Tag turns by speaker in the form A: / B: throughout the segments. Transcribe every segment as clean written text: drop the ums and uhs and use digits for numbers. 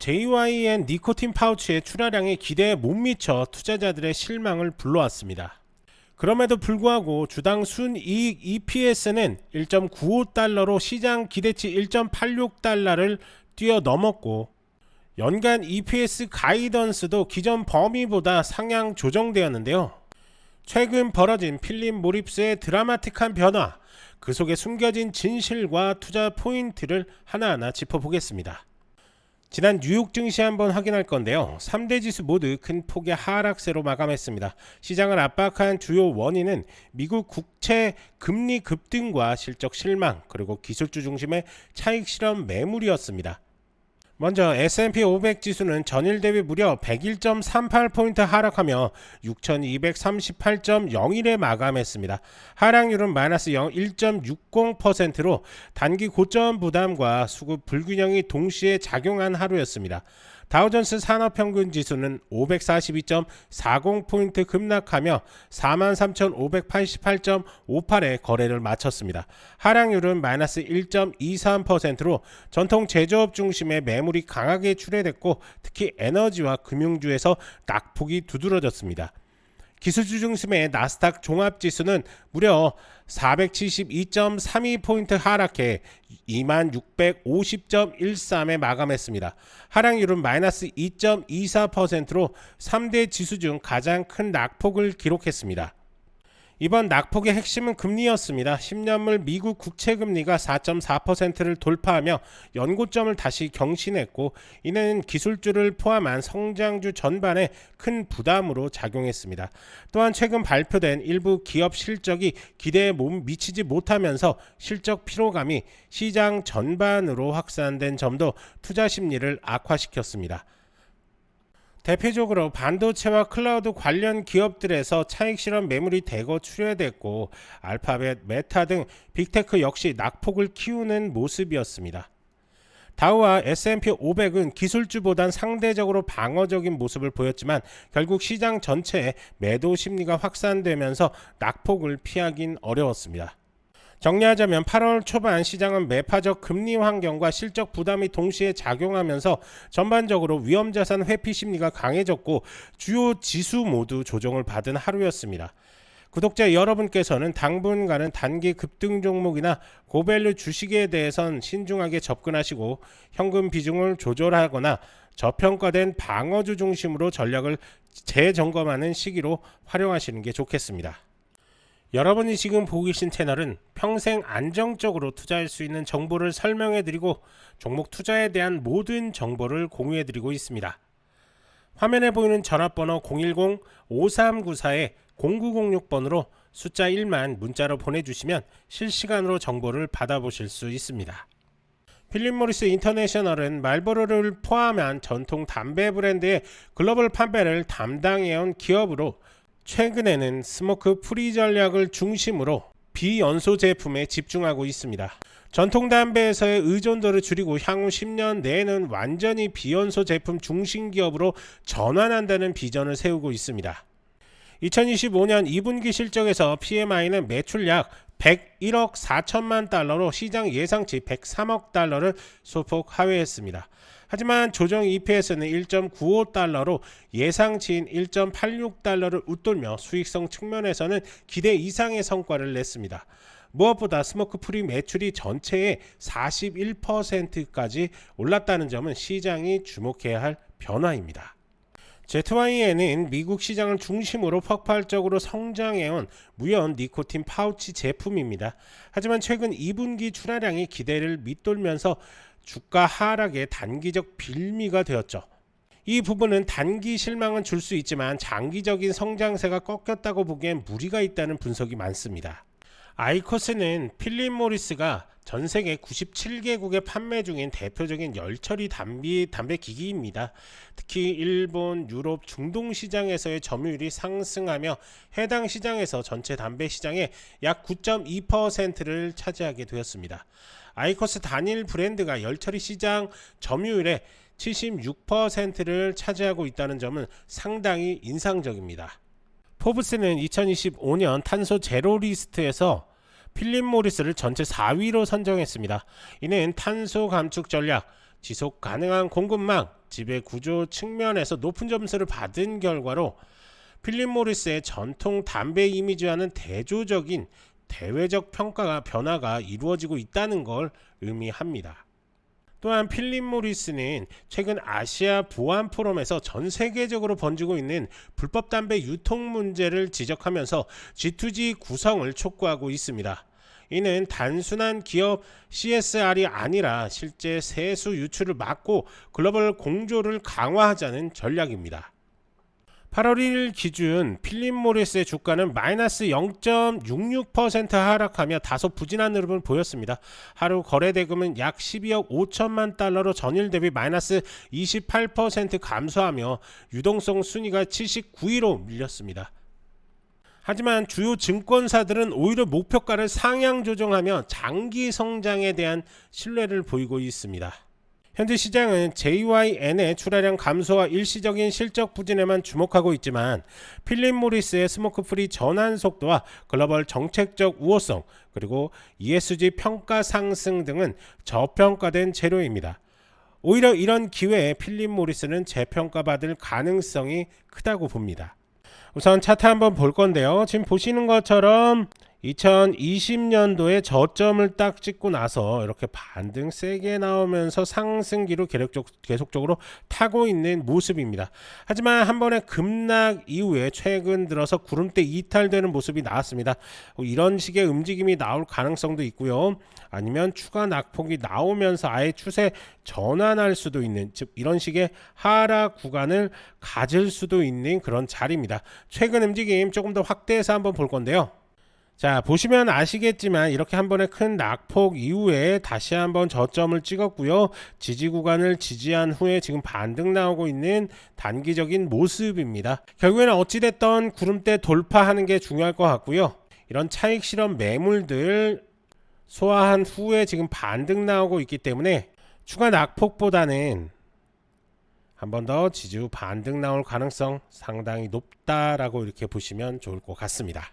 A: JYN 니코틴 파우치의 출하량이 기대에 못 미쳐 투자자들의 실망을 불러왔습니다. 그럼에도 불구하고 주당 순이익 EPS는 1.95달러로 시장 기대치 1.86달러를 뛰어넘었고 연간 EPS 가이던스도 기존 범위보다 상향 조정되었는데요. 최근 벌어진 필립 모리스의 드라마틱한 변화, 그 속에 숨겨진 진실과 투자 포인트를 하나하나 짚어보겠습니다. 지난 뉴욕 증시 한번 확인할 건데요. 3대 지수 모두 큰 폭의 하락세로 마감했습니다. 시장을 압박한 주요 원인은 미국 국채 금리 급등과 실적 실망, 그리고 기술주 중심의 차익 실험 매물이었습니다. 먼저 S&P 500 지수는 전일 대비 무려 101.38포인트 하락하며 6238.01에 마감했습니다. 하락률은 마이너스 1.60%로 단기 고점 부담과 수급 불균형이 동시에 작용한 하루였습니다. 다우존스 산업평균 지수는 542.40포인트 급락하며 43,588.58에 거래를 마쳤습니다. 하락률은 마이너스 1.23%로 전통 제조업 중심의 매물이 강하게 출회됐고 특히 에너지와 금융주에서 낙폭이 두드러졌습니다. 기술주 중심의 나스닥 종합지수는 무려 472.32포인트 하락해 2650.13에 마감했습니다. 하락률은 마이너스 2.24%로 3대 지수 중 가장 큰 낙폭을 기록했습니다. 이번 낙폭의 핵심은 금리였습니다. 10년물 미국 국채금리가 4.4%를 돌파하며 연고점을 다시 경신했고 이는 기술주를 포함한 성장주 전반에 큰 부담으로 작용했습니다. 또한 최근 발표된 일부 기업 실적이 기대에 미치지 못하면서 실적 피로감이 시장 전반으로 확산된 점도 투자 심리를 악화시켰습니다. 대표적으로 반도체와 클라우드 관련 기업들에서 차익 실험 매물이 대거 출회됐고 알파벳, 메타 등 빅테크 역시 낙폭을 키우는 모습이었습니다. 다우와 S&P 500은 기술주보단 상대적으로 방어적인 모습을 보였지만 결국 시장 전체에 매도 심리가 확산되면서 낙폭을 피하긴 어려웠습니다. 정리하자면 8월 초반 시장은 매파적 금리 환경과 실적 부담이 동시에 작용하면서 전반적으로 위험자산 회피 심리가 강해졌고 주요 지수 모두 조정을 받은 하루였습니다. 구독자 여러분께서는 당분간은 단기 급등 종목이나 고밸류 주식에 대해선 신중하게 접근하시고 현금 비중을 조절하거나 저평가된 방어주 중심으로 전략을 재점검하는 시기로 활용하시는 게 좋겠습니다. 여러분이 지금 보고 계신 채널은 평생 안정적으로 투자할 수 있는 정보를 설명해드리고 종목 투자에 대한 모든 정보를 공유해드리고 있습니다. 화면에 보이는 전화번호 010-5394-0906번으로 숫자 1만 문자로 보내주시면 실시간으로 정보를 받아보실 수 있습니다. 필립 모리스 인터내셔널은 말보로를 포함한 전통 담배 브랜드의 글로벌 판매를 담당해온 기업으로 최근에는 스모크 프리 전략을 중심으로 비연소 제품에 집중하고 있습니다. 전통 담배에서의 의존도를 줄이고 향후 10년 내에는 완전히 비연소 제품 중심 기업으로 전환한다는 비전을 세우고 있습니다. 2025년 2분기 실적에서 PMI는 매출 약 101억 4천만 달러로 시장 예상치 103억 달러를 소폭 하회했습니다. 하지만 조정 EPS는 1.95달러로 예상치인 1.86달러를 웃돌며 수익성 측면에서는 기대 이상의 성과를 냈습니다. 무엇보다 스모크 프리 매출이 전체의 41%까지 올랐다는 점은 시장이 주목해야 할 변화입니다. ZYN은 미국 시장을 중심으로 폭발적으로 성장해온 무연 니코틴 파우치 제품입니다. 하지만 최근 2분기 출하량이 기대를 밑돌면서 주가 하락의 단기적 빌미가 되었죠. 이 부분은 단기 실망은 줄 수 있지만 장기적인 성장세가 꺾였다고 보기엔 무리가 있다는 분석이 많습니다. 아이코스는 필립 모리스가 전 세계 97개국에 판매 중인 대표적인 열처리 담배 기기입니다. 특히 일본, 유럽, 중동 시장에서의 점유율이 상승하며 해당 시장에서 전체 담배 시장의 약 9.2%를 차지하게 되었습니다. 아이코스 단일 브랜드가 열처리 시장 점유율의 76%를 차지하고 있다는 점은 상당히 인상적입니다. 포브스는 2025년 탄소 제로 리스트에서 필립 모리스를 전체 4위로 선정했습니다. 이는 탄소 감축 전략, 지속 가능한 공급망, 지배 구조 측면에서 높은 점수를 받은 결과로 필립 모리스의 전통 담배 이미지와는 대조적인 대외적 평가가 변화가 이루어지고 있다는 걸 의미합니다. 또한 필립 모리스는 최근 아시아 보안 포럼에서 전 세계적으로 번지고 있는 불법 담배 유통 문제를 지적하면서 G2G 구성을 촉구하고 있습니다. 이는 단순한 기업 CSR이 아니라 실제 세수 유출을 막고 글로벌 공조를 강화하자는 전략입니다. 8월 1일 기준 필립 모리스의 주가는 마이너스 0.66% 하락하며 다소 부진한 흐름을 보였습니다. 하루 거래 대금은 약 12억 5천만 달러로 전일 대비 마이너스 28% 감소하며 유동성 순위가 79위로 밀렸습니다. 하지만 주요 증권사들은 오히려 목표가를 상향 조정하며 장기 성장에 대한 신뢰를 보이고 있습니다. 현재 시장은 JYN의 출하량 감소와 일시적인 실적 부진에만 주목하고 있지만 필립 모리스의 스모크 프리 전환 속도와 글로벌 정책적 우호성 그리고 ESG 평가 상승 등은 저평가된 재료입니다. 오히려 이런 기회에 필립 모리스는 재평가받을 가능성이 크다고 봅니다. 우선 차트 한번 볼 건데요. 지금 보시는 것처럼 2020년도에 저점을 딱 찍고 나서 이렇게 반등 세게 나오면서 상승기로 계속적으로 타고 있는 모습입니다. 하지만 한 번의 급락 이후에 최근 들어서 구름대 이탈되는 모습이 나왔습니다. 이런 식의 움직임이 나올 가능성도 있고요. 아니면 추가 낙폭이 나오면서 아예 추세 전환할 수도 있는, 즉 이런 식의 하락 구간을 가질 수도 있는 그런 자리입니다. 최근 움직임 조금 더 확대해서 한번 볼 건데요. 자, 보시면 아시겠지만 이렇게 한 번의 큰 낙폭 이후에 다시 한번 저점을 찍었고요. 지지 구간을 지지한 후에 지금 반등 나오고 있는 단기적인 모습입니다. 결국에는 어찌됐던 구름대 돌파하는 게 중요할 것 같고요. 이런 차익 실험 매물들 소화한 후에 지금 반등 나오고 있기 때문에 추가 낙폭보다는 한 번 더 지지 후 반등 나올 가능성 상당히 높다라고 이렇게 보시면 좋을 것 같습니다.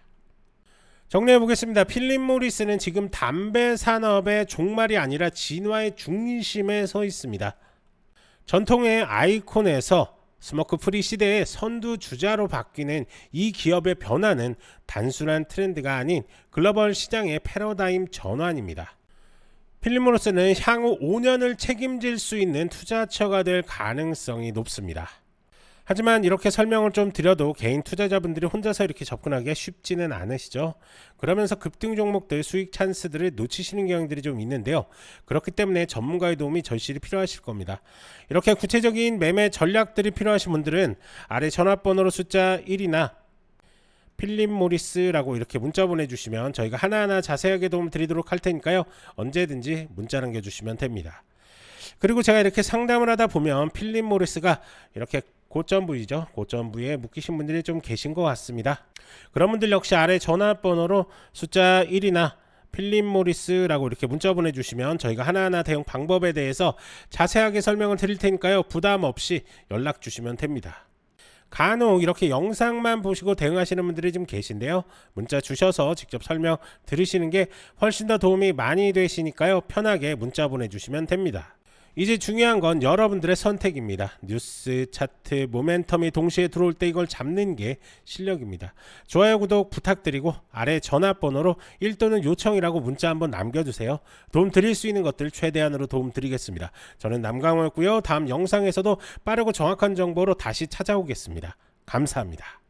A: 정리해 보겠습니다. 필립 모리스는 지금 담배 산업의 종말이 아니라 진화의 중심에 서 있습니다. 전통의 아이콘에서 스모크 프리 시대의 선두 주자로 바뀌는 이 기업의 변화는 단순한 트렌드가 아닌 글로벌 시장의 패러다임 전환입니다. 필립 모리스는 향후 5년을 책임질 수 있는 투자처가 될 가능성이 높습니다. 하지만 이렇게 설명을 좀 드려도 개인 투자자분들이 혼자서 이렇게 접근하기가 쉽지는 않으시죠. 그러면서 급등 종목들 수익 찬스들을 놓치시는 경향들이 좀 있는데요. 그렇기 때문에 전문가의 도움이 절실히 필요하실 겁니다. 이렇게 구체적인 매매 전략들이 필요하신 분들은 아래 전화번호로 숫자 1이나 필립 모리스라고 이렇게 문자 보내주시면 저희가 하나하나 자세하게 도움 드리도록 할 테니까요. 언제든지 문자 남겨주시면 됩니다. 그리고 제가 이렇게 상담을 하다 보면 필립 모리스가 이렇게 고점 부위죠. 고점 부위에 묶이신 분들이 좀 계신 것 같습니다. 그런 분들 역시 아래 전화번호로 숫자 1이나 필립 모리스라고 이렇게 문자 보내주시면 저희가 하나하나 대응 방법에 대해서 자세하게 설명을 드릴 테니까요. 부담 없이 연락 주시면 됩니다. 간혹 이렇게 영상만 보시고 대응하시는 분들이 좀 계신데요. 문자 주셔서 직접 설명 들으시는 게 훨씬 더 도움이 많이 되시니까요. 편하게 문자 보내주시면 됩니다. 이제 중요한 건 여러분들의 선택입니다. 뉴스, 차트, 모멘텀이 동시에 들어올 때 이걸 잡는 게 실력입니다. 좋아요, 구독 부탁드리고 아래 전화번호로 1 또는 요청이라고 문자 한번 남겨주세요. 도움 드릴 수 있는 것들 최대한으로 도움 드리겠습니다. 저는 남강호였고요. 다음 영상에서도 빠르고 정확한 정보로 다시 찾아오겠습니다. 감사합니다.